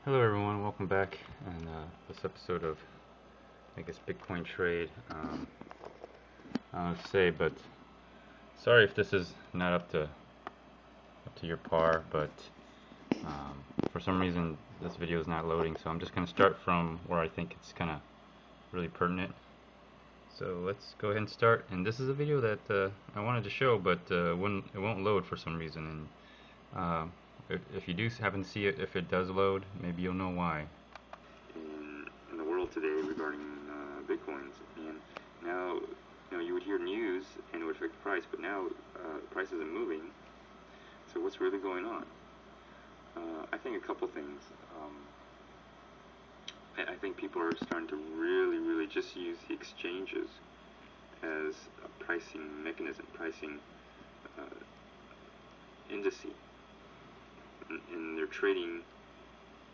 Hello everyone, welcome back and this episode of I guess Bitcoin trade. I don't know what to say, but sorry if this is not up to your par, but for some reason this video is not loading, so I'm just gonna start from where I think it's kind of really pertinent. So let's go ahead and start. And this is a video that I wanted to show, but it won't load for some reason. And if you do happen to see it, if it does load, maybe you'll know why. In the world today regarding Bitcoins, and now you would hear news and it would affect the price, but now the price isn't moving. So what's really going on? I think a couple things. I think people are starting to really just use the exchanges as a pricing mechanism, pricing indice, and they're trading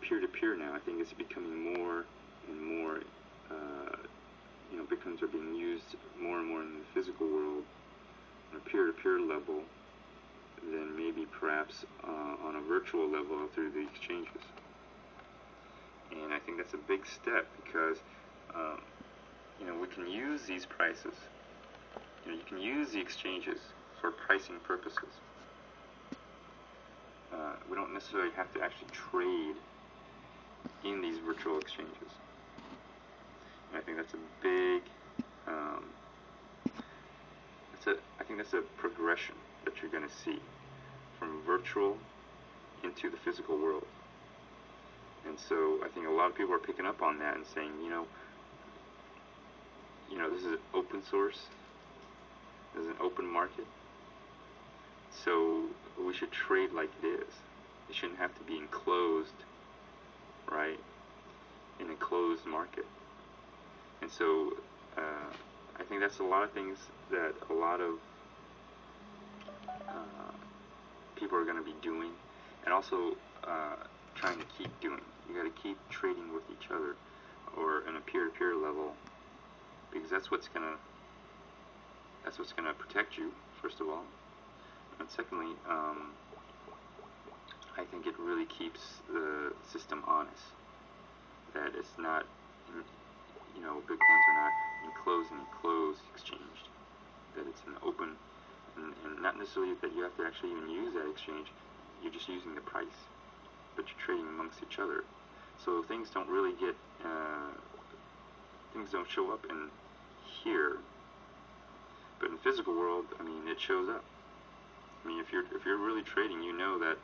peer-to-peer now. I think it's becoming more and more. Bitcoins are being used more and more in the physical world on a peer-to-peer level than maybe perhaps on a virtual level through the exchanges. And I think that's a big step because we can use these prices. You can use the exchanges for pricing purposes. We don't necessarily have to actually trade in these virtual exchanges. And I think that's a big, I think that's a progression that you're going to see from virtual into the physical world. And so I think a lot of people are picking up on that and saying, this is open source, this is an open market, so we should trade like it is. It shouldn't have to be enclosed, right, in a closed market. And so I think that's a lot of things that a lot of people are going to be doing, and also trying to keep doing. You got to keep trading with each other, or in a peer-to-peer level, because that's what's gonna protect you, first of all, and secondly, I think it really keeps the system honest. That it's not, Bitcoins are not enclosed and enclosed exchanged. That it's an open, and not necessarily that you have to actually even use that exchange. You're just using the price, but you're trading amongst each other. So things don't really get, things don't show up in here, but in the physical world, it shows up. If you're really trading, you know that,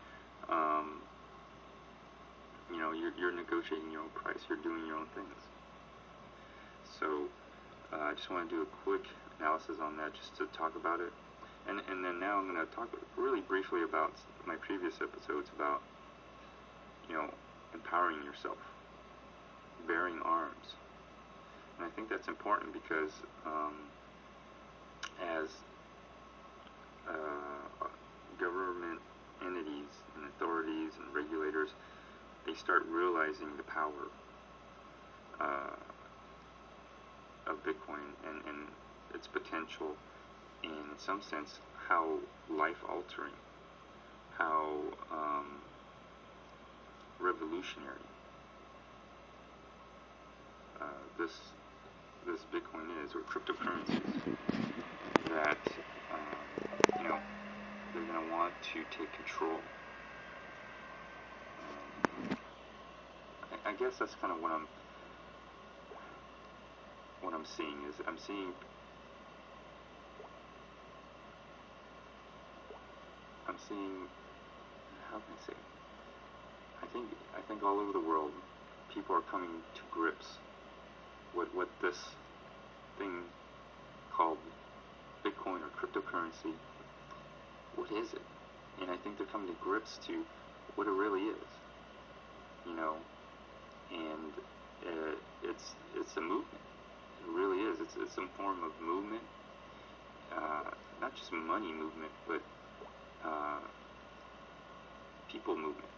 you're negotiating your own price. You're doing your own things. So I just want to do a quick analysis on that, just to talk about it, and then now I'm going to talk really briefly about my previous episodes about empowering yourself, bearing arms. And I think that's important because as government entities and authorities and regulators, they start realizing the power of Bitcoin and its potential, and in some sense how life-altering, how revolutionary this Bitcoin is, or cryptocurrencies, that they're going to want to take control. I guess that's kind of what I'm seeing is I'm seeing how can I say? I think all over the world people are coming to grips with what this thing called Bitcoin or cryptocurrency, what is it? And I think they're coming to grips to what it really is, and it's a movement. It really is. It's some form of movement, not just money movement, but people movement.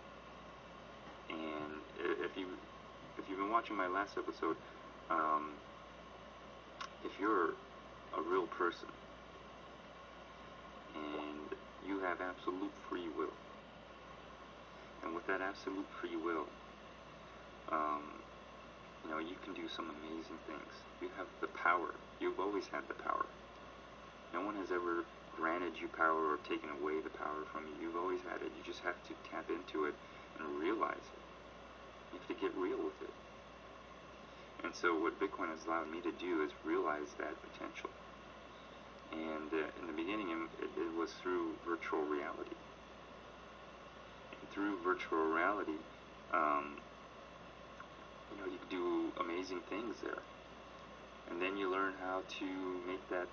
And if you've been watching my last episode, if you're a real person and you have absolute free will, and with that absolute free will, um, you can do some amazing things. You have the power. You've always had the power. No one has ever granted you power or taken away the power from you. You've always had it. You just have to tap into it and realize it. You have to get real with it. And so what Bitcoin has allowed me to do is realize that potential. And in the beginning, it was through virtual reality. And through virtual reality, you can do amazing things there. And then you learn how to make that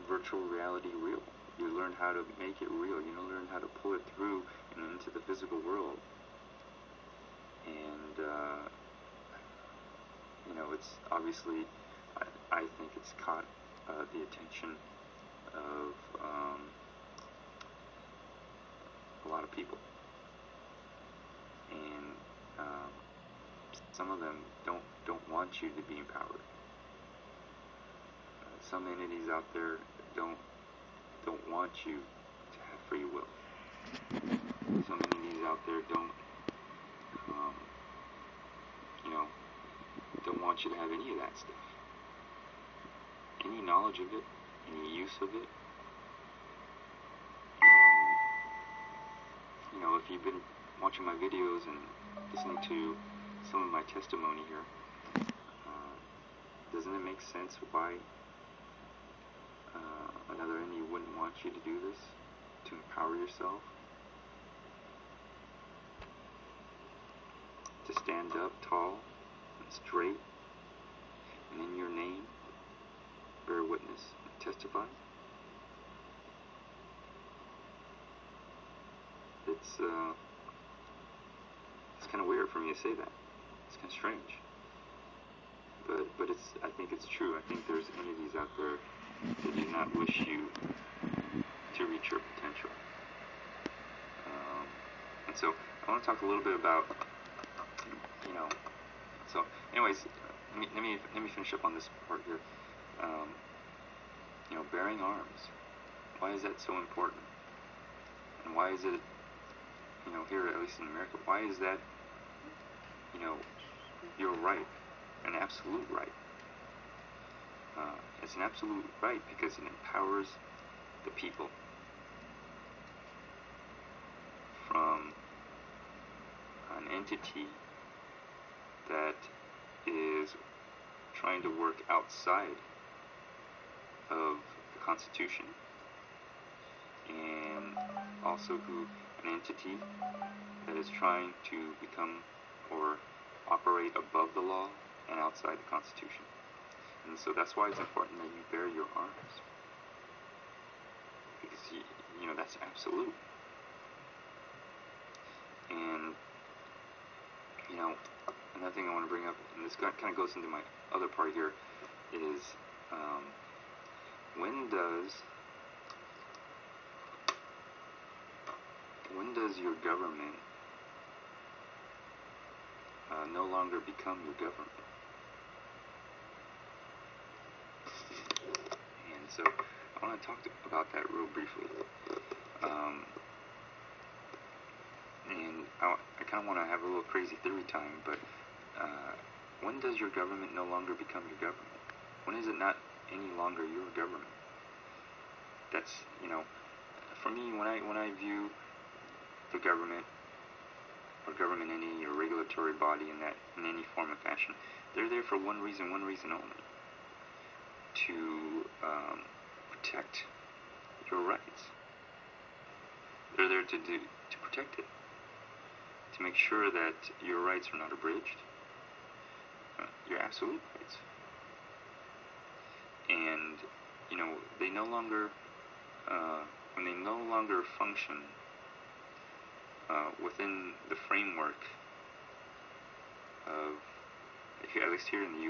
virtual reality real. You learn how to make it real. You learn how to pull it through and into the physical world. And, it's obviously, I think it's caught the attention of a lot of people. And some of them don't want you to be empowered. Some entities out there don't want you to have free will. Some entities out there don't want you to have any of that stuff. Any knowledge of it, any use of it. And, if you've been watching my videos and listening to some of my testimony here, doesn't it make sense why another entity wouldn't want you to do this? To empower yourself? To stand up tall and straight and in your name bear witness and testify? It's kind of weird for me to say that. It's kind of strange. But I think it's true. I think there's entities out there that do not wish you to reach your potential. And so I want to talk a little bit about, so anyways, let me finish up on this part here. Bearing arms. Why is that so important? And why is it, here at least in America, why is that, your right, an absolute right? It's an absolute right because it empowers the people from an entity that is trying to work outside of the Constitution, and also an entity that is trying to become or operate above the law and outside the Constitution. And so that's why it's important that you bear your arms, because that's absolute. And another thing I want to bring up, and this kind of goes into my other part here, is when does your government no longer become your government? And so I want to talk about that real briefly. And I kind of want to have a little crazy theory time, but when does your government no longer become your government? When is it not any longer your government? That's, for me, when I view the government or government entity or regulatory body in any form or fashion, they're there for one reason only: to protect your rights. They're there to protect it, to make sure that your rights are not abridged, your absolute rights. And they no longer, when they no longer function within the framework of, at least here in the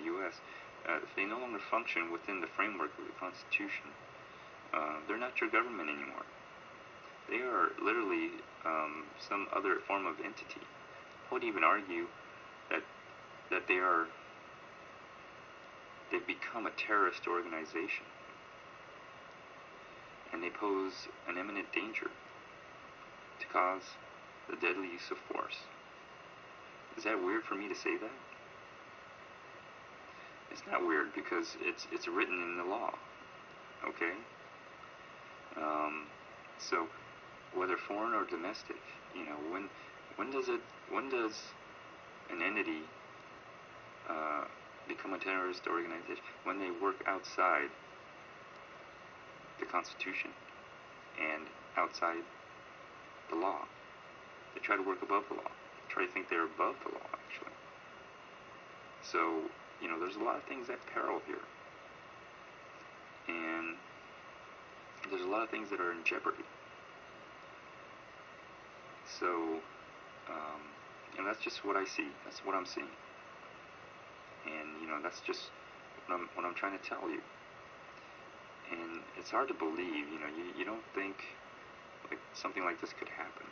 U.S., if they no longer function within the framework of the Constitution, they're not your government anymore. They are literally some other form of entity. I would even argue that they've become a terrorist organization, and they pose an imminent danger to cause the deadly use of force. Does that weird for me to say that? It's not weird because it's written in the law. Okay? So whether foreign or domestic, when does an entity become a terrorist organization? When they work outside the Constitution and outside the law. They try to work above the law. They try to think they're above the law, actually. So, there's a lot of things at peril here. And there's a lot of things that are in jeopardy. So, that's just what I see. That's what I'm seeing. And, that's just what I'm trying to tell you. And it's hard to believe, you don't think like something like this could happen.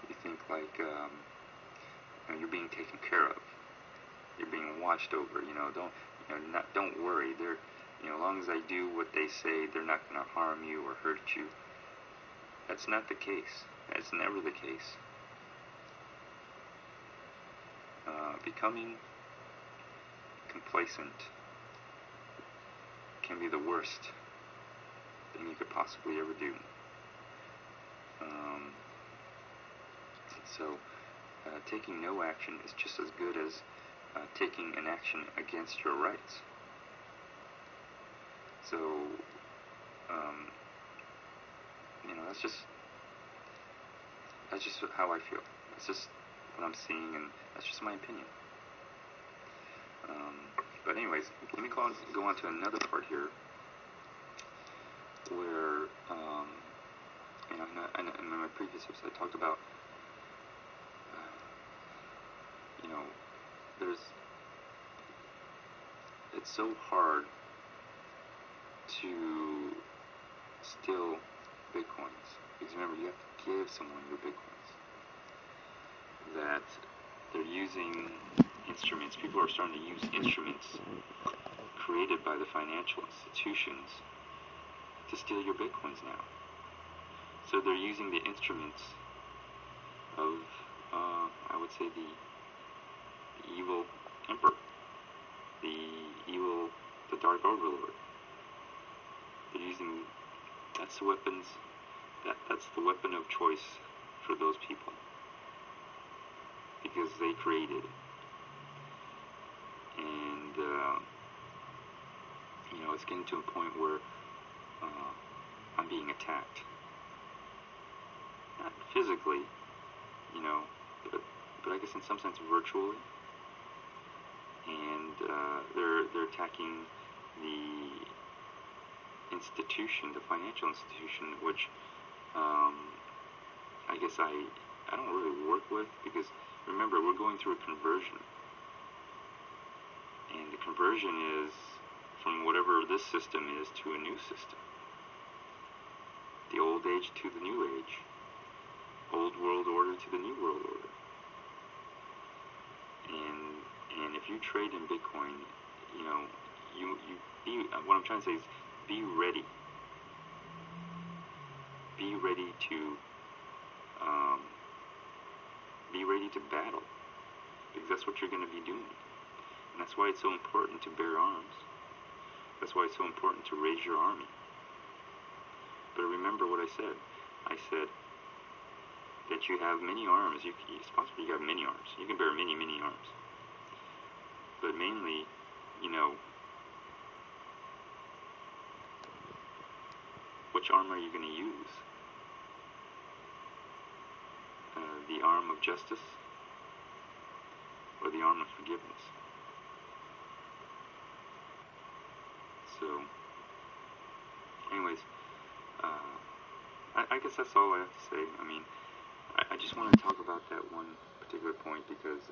You think like you're being taken care of. You're being watched over. Don't worry. They're, as long as I do what they say, they're not going to harm you or hurt you. That's not the case. That's never the case. Becoming complacent can be the worst thing you could possibly ever do. So taking no action is just as good as taking an action against your rights. So, that's just how I feel. That's just what I'm seeing, and that's just my opinion. But anyways, let me go on to another part here, where, in my previous episode I talked about, it's so hard to steal Bitcoins, because remember, you have to give someone your Bitcoins. That they're using instruments, people are starting to use instruments created by the financial institutions to steal your Bitcoins now. So they're using the instruments of, I would say, the evil emperor, the dark overlord. They're using, that's the weapons, that's the weapon of choice for those people, because they created it. And it's getting to a point where I'm being attacked, not physically, but I guess in some sense virtually. And they're attacking the institution, the financial institution, which I guess I don't really work with, because remember, we're going through a conversion, and the conversion is from whatever this system is to a new system, the old age to the new age, old world order to the new world order. And if you trade in Bitcoin, what I'm trying to say is be ready. Be ready to battle, because that's what you're going to be doing. And that's why it's so important to bear arms. That's why it's so important to raise your army. But remember what I said. I said that you have many arms. It's possible you have many arms. You can bear many, many arms. But mainly, which arm are you going to use? The arm of justice or the arm of forgiveness? So, anyways, I guess that's all I have to say. I mean, I just want to talk about that one particular point because,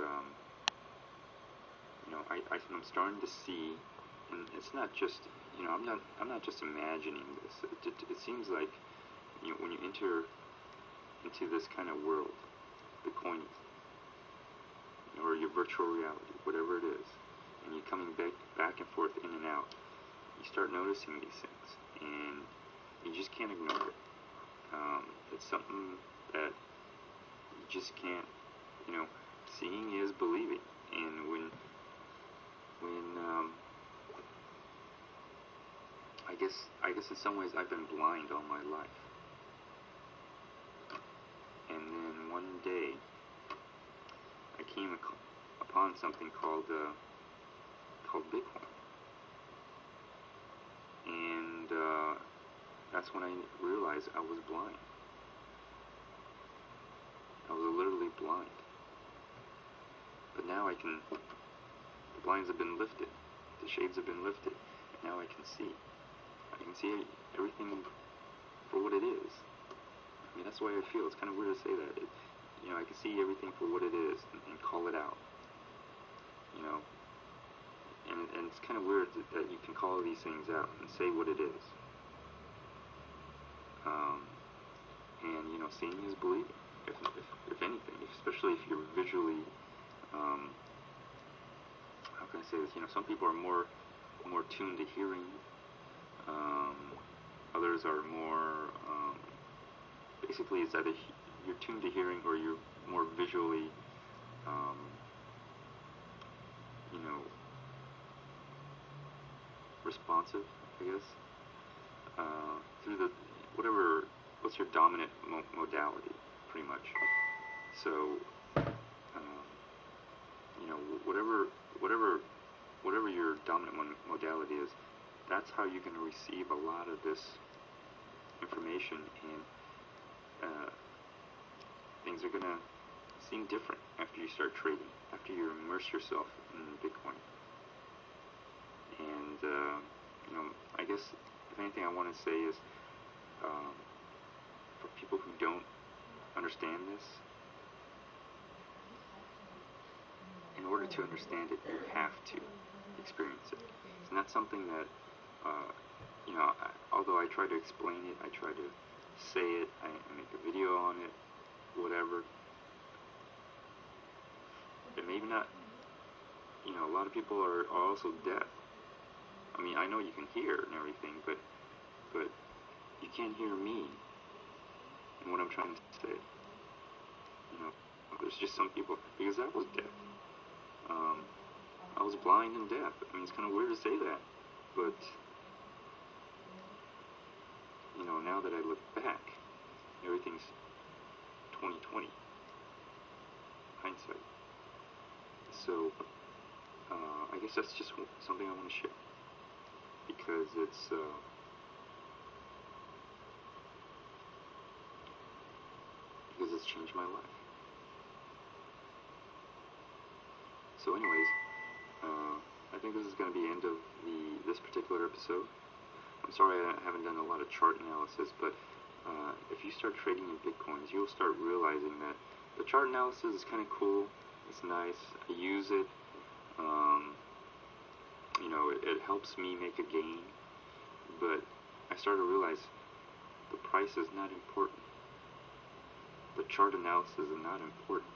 I'm starting to see, and it's not just, I'm not just imagining this. It seems like, when you enter into this kind of world, Bitcoin, or your virtual reality, whatever it is, and you're coming back and forth, in and out, you start noticing these things, and you just can't ignore it. It's something that you just can't, seeing is believing, and when I guess in some ways I've been blind all my life, and then one day I came upon something called Bitcoin, and that's when I realized I was blind. I was literally blind. But now the blinds have been lifted, the shades have been lifted, and now I can see. I can see everything for what it is. I mean, that's the way I feel. It's kind of weird to say that. I can see everything for what it is and call it out. And it's kind of weird that you can call these things out and say what it is. And seeing is believing, if anything, especially if you're visually, how can I say this? Some people are more tuned to hearing. Others are more, basically it's either you're tuned to hearing or you're more visually, responsive, I guess, through what's your dominant modality, pretty much. So, whatever your dominant modality is, that's how you're going to receive a lot of this information, and things are going to seem different after you start trading, after you immerse yourself in Bitcoin. And I guess if anything I want to say is, for people who don't understand this, in order to understand it, you have to experience it. And that's something that, although I try to explain it, I try to say it, I make a video on it, whatever, but maybe not, a lot of people are also deaf. I mean, I know you can hear and everything, but you can't hear me and what I'm trying to say. There's just some people, because I was deaf. I was blind and deaf. I mean, it's kind of weird to say that, but now that I look back, everything's 2020 hindsight. So I guess that's just something I want to share, because it's changed my life. So anyways, I think this is going to be the end of this particular episode. I'm sorry I haven't done a lot of chart analysis, but if you start trading in Bitcoins, you'll start realizing that the chart analysis is kind of cool. It's nice. I use it. It helps me make a gain, but I started to realize the price is not important. The chart analysis is not important.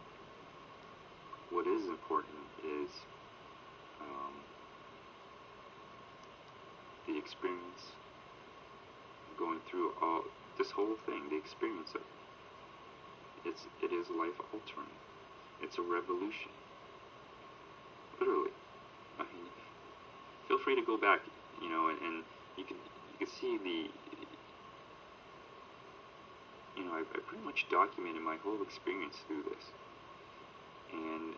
What is important is the experience, going through this whole thing, the experience of it. It is life altering. It's a revolution. Literally. I mean, feel free to go back, and you can see I pretty much documented my whole experience through this. And,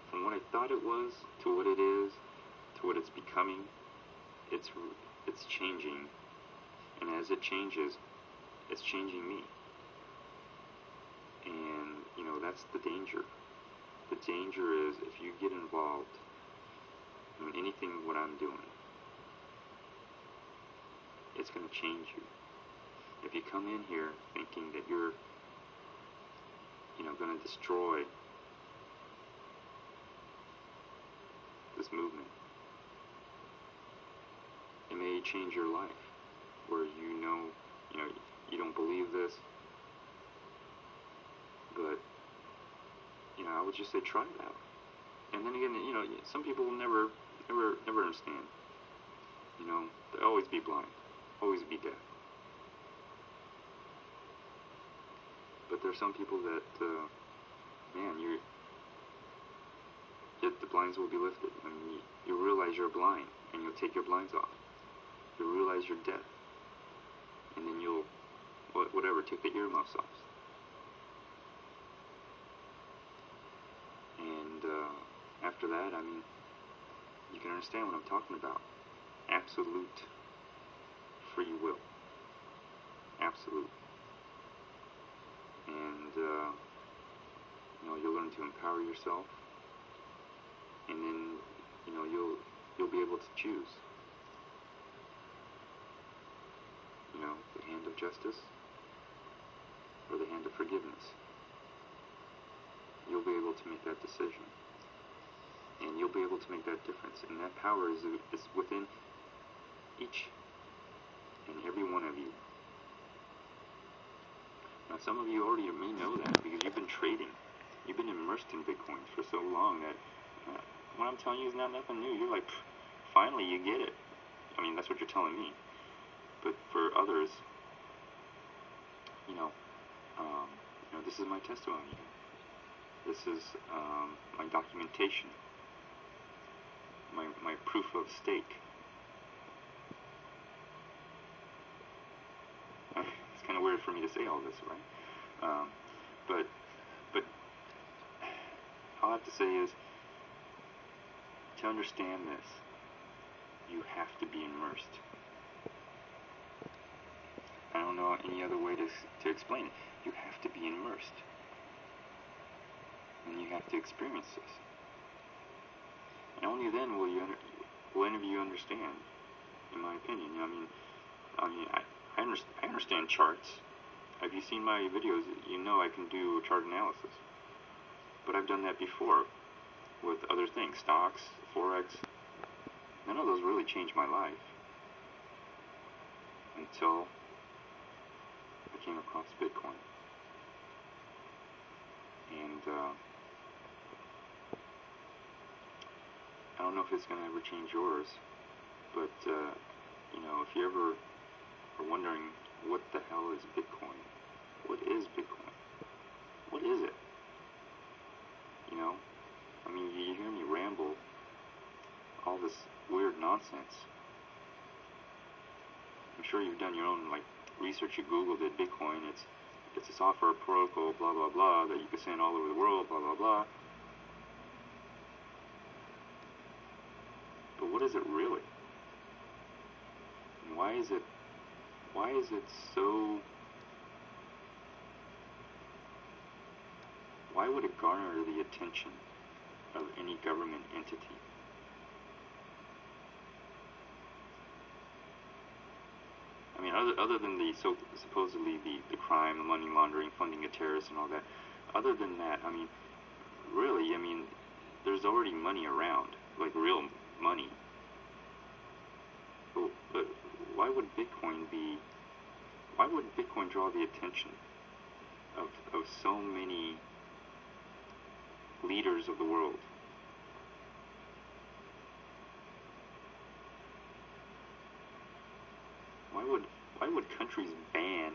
from what I thought it was to what it is, to what it's becoming, it's changing. And as it changes, it's changing me. And, that's the danger. The danger is if you get involved in anything what I'm doing, it's going to change you. If you come in here thinking that you're, going to destroy this movement, it may change your life, where you don't believe this, but I would just say try it out. And then again, some people will never understand. They'll always be blind, always be deaf. But there's some people that, man, the blinds will be lifted. I mean, you'll realize you're blind, and you'll take your blinds off. You'll realize you're deaf, and then you'll, whatever, take the earmuffs off. And after that, I mean, you can understand what I'm talking about. Absolute free will. Absolute. And you'll learn to empower yourself, and then you'll be able to choose. The hand of justice or the hand of forgiveness. You'll be able to make that decision, and you'll be able to make that difference. And that power is within each and every one of you. Now, some of you already may know that because you've been trading. You've been immersed in Bitcoin for so long that what I'm telling you is not nothing new. You're like, finally you get it. I mean, that's what you're telling me. But for others, this is my testimony. This is my documentation, my proof of stake. It's kind of weird for me to say all this, right? But all I have to say is, to understand this, you have to be immersed. I don't know any other way to explain it. You have to be immersed. And you have to experience this. And only then will any of you understand, in my opinion. I understand charts. If you've seen my videos, you know I can do chart analysis. But I've done that before with other things, stocks, Forex. None of those really changed my life until I came across Bitcoin. And I don't know if it's going to ever change yours, but if you ever are wondering what the hell is Bitcoin, what is Bitcoin? What is it? You hear me ramble all this weird nonsense. I'm sure you've done your own research. You Googled it, Bitcoin. It's a software protocol, blah blah blah, that you can send all over the world, blah blah blah. But what is it really? And why is it so? Why would it garner the attention of any government entity? I mean, other than supposedly the crime, the money laundering, funding of terrorists and all that, other than that, really, there's already money around, like real money. But why would Bitcoin draw the attention of so many leaders of the world? Why would countries ban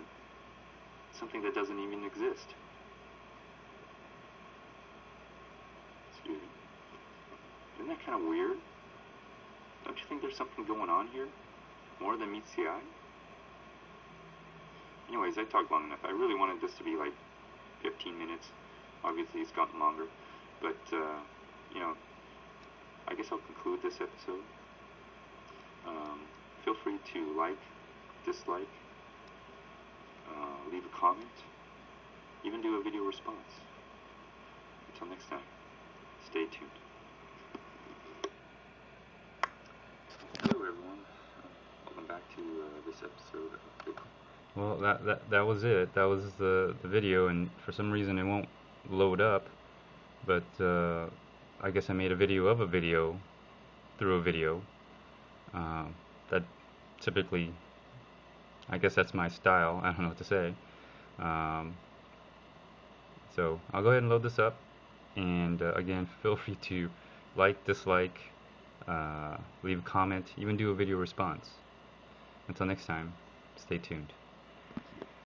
something that doesn't even exist? Excuse me. Isn't that kind of weird? Don't you think there's something going on here? More than meets the eye? Anyways, I talked long enough. I really wanted this to be like 15 minutes. Obviously, it's gotten longer. But, I guess I'll conclude this episode. Feel free to like, dislike, leave a comment, even do a video response. Until next time, stay tuned. Hello everyone, welcome back to this episode of Bitcoin. Well, that was it. That was the video, and for some reason it won't load up, but I guess I made a video of a video through a video. That typically, I guess that's my style. I don't know what to say. So I'll go ahead and load this up, and again, feel free to like, dislike, leave a comment, even do a video response. Until next time, stay tuned.